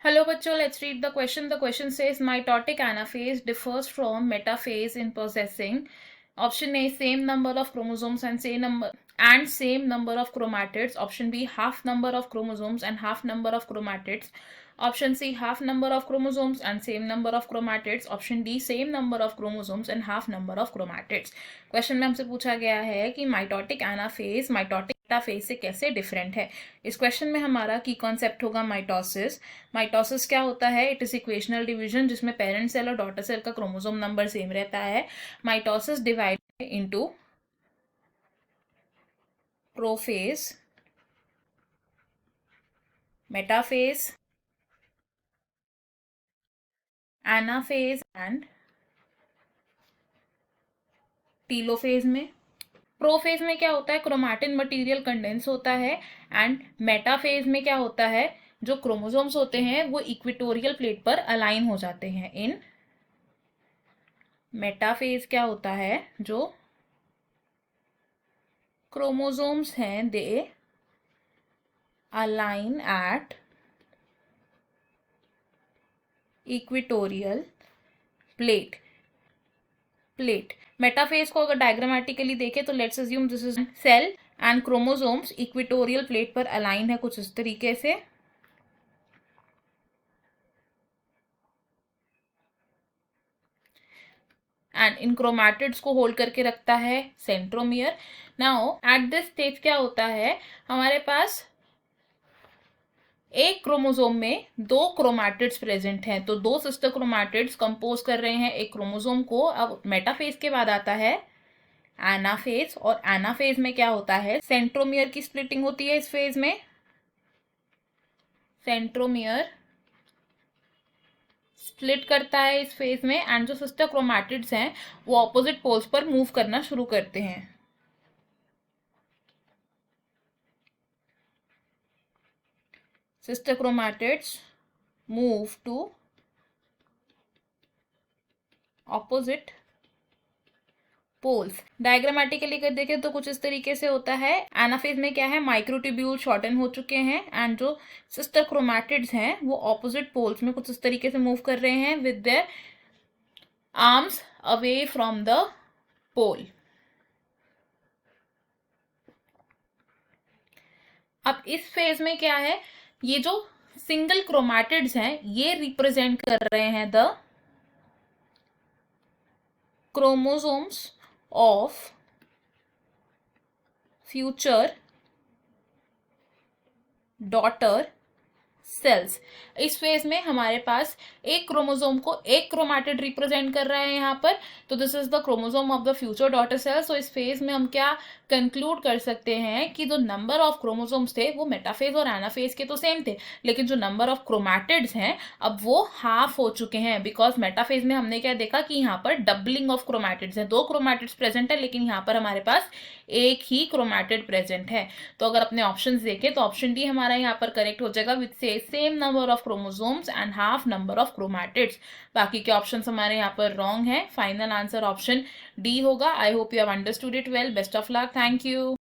Hello bachcho, let's read the question. The question says mitotic anaphase differs from metaphase in possessing option A same number of chromosomes and same number of chromatids. Option B half number of chromosomes and half number of chromatids. Option C half number of chromosomes and same number of chromatids. Option D same number of chromosomes and half number of chromatids. Question में हमसे पूछा गया है कि mitotic anaphase mitotic metaphase से कैसे different है। इस क्वेश्चन में हमारा की कॉन्सेप्ट होगा माइटोसिस। माइटोसिस क्या होता है? इट इज इक्वेशनल डिवीजन जिसमें पेरेंट सेल और डॉटर सेल का क्रोमोसोम नंबर सेम रहता है। Mitosis divide into prophase, metaphase, anaphase and telophase में। प्रोफेज में क्या होता है? क्रोमैटिन मटेरियल कंडेंस होता है। एंड मेटाफेज में क्या होता है? जो क्रोमोसोम्स होते हैं वो इक्वेटोरियल प्लेट पर अलाइन हो जाते हैं। इन मेटाफेज क्या होता है? जो क्रोमोसोम्स हैं they align at equatorial plate. Metaphase को अगर डायग्रामेटिकली देखें तो let's assume this is cell and chromosomes equatorial plate पर अलाइन है कुछ इस तरीके से। एंड इन क्रोमैटिड्स को होल्ड करके रखता है centromere. Now at this stage क्या होता है? हमारे पास एक क्रोमोसोम में दो क्रोमैटिड्स प्रेजेंट हैं, तो दो सिस्टर क्रोमैटिड्स कंपोज कर रहे हैं एक क्रोमोसोम को। अब मेटाफेज के बाद आता है एनाफेज, और एनाफेज में क्या होता है? सेंट्रोमियर की स्प्लिटिंग होती है। इस फेज में सेंट्रोमियर स्प्लिट करता है इस फेज में, एंड जो सिस्टर क्रोमैटिड्स हैं वो ऑपोजिट पोल्स पर मूव करना शुरू करते हैं। Sister chromatids move to opposite poles. Diagrammatically अगर देखें तो कुछ इस तरीके से होता है। एनाफेज में क्या है? माइक्रोट्यूब्यूल शॉर्टन हो चुके हैं एंड जो सिस्टर क्रोमैटिड्स हैं वो ऑपोजिट पोल्स में कुछ इस तरीके से मूव कर रहे हैं with their arms away from the pole. अब इस फेज में क्या है? ये जो सिंगल क्रोमैटिड्स हैं ये रिप्रेजेंट कर रहे हैं the chromosomes of future daughter cells. इस फेज में हमारे पास एक क्रोमोसोम को एक क्रोमैटिड रिप्रेजेंट कर रहा है यहाँ पर, तो this is the chromosome of the future daughter cells. तो इस फेज में हम क्या कंक्लूड कर सकते हैं कि जो नंबर ऑफ क्रोमोसोम्स थे वो मेटाफेज और एनाफेज के तो सेम थे, लेकिन जो नंबर ऑफ क्रोमैटिड्स हैं अब वो हाफ हो चुके हैं। बिकॉज मेटाफेज में हमने क्या देखा कि यहाँ पर डबलिंग ऑफ क्रोमैटिड्स है, दो क्रोमैटिड्स प्रेजेंट है लेकिन यहाँ पर हमारे पास एक ही क्रोमैटिड प्रेजेंट है। तो अगर अपने ऑप्शन देखें तो ऑप्शन डी हमारा यहाँ पर करेक्ट हो जाएगा विथ से same number of chromosomes and half number of chromatids. बाकी के ऑप्शंस हमारे यहाँ पर रॉन्ग है। फाइनल आंसर ऑप्शन डी होगा। I hope you have understood it well. Best of luck. Thank you.